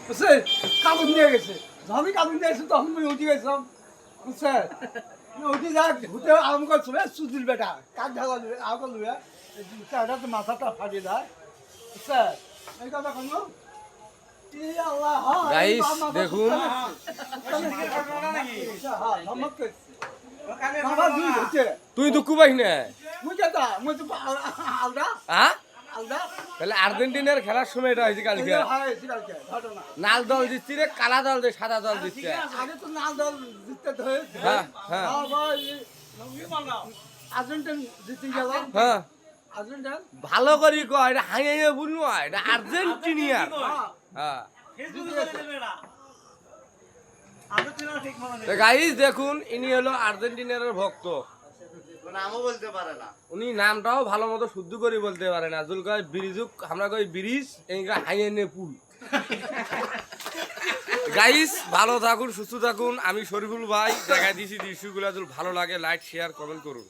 বুঝছে কাগজ নিয়ে গেছে যখনই কাগজ নিয়ে এসে তখন আমি উঠে গেছিলাম বুঝছে উঠে যা ঘুরতে আরাম করছো সুজিল বেটা কাক ঢাকা লুয়ে আগে লুয়ে এটা তো মাথাটা ফাটিয়ে দেয় বুঝছে এই কথা কোনো গাইস দেখুন তুই দুঃখ পাইস না হ্যাঁ তাহলে আর্জেন্টিনার খেলার সময় এটা হয়েছে কালকে লাল দল দিচ্ছি রে কালা দল দিয়ে সাদা দল দিচ্ছে হ্যাঁ হ্যাঁ হ্যাঁ ভালো করি কয় এটা হাইয়ে বুঝলো এটা আর্জেন্টিনিয়ার হ্যাঁ গাইস দেখুন ইনি হলো আর্জেন্টিনার ভক্ত নামও বলতে পারে না উনি নামটাও ভালো মতো শুদ্ধ করে বলতে পারে না জুল কয় ব্রিজুক আমরা কই ব্রিজ এইটা হাইয়ে পুল গাইস ভালো থাকুন সুস্থ থাকুন আমি শরীফুল ভাই দেখা দিয়েছি দৃশ্যগুলো যদি ভালো লাগে লাইক শেয়ার কমেন্ট করুন।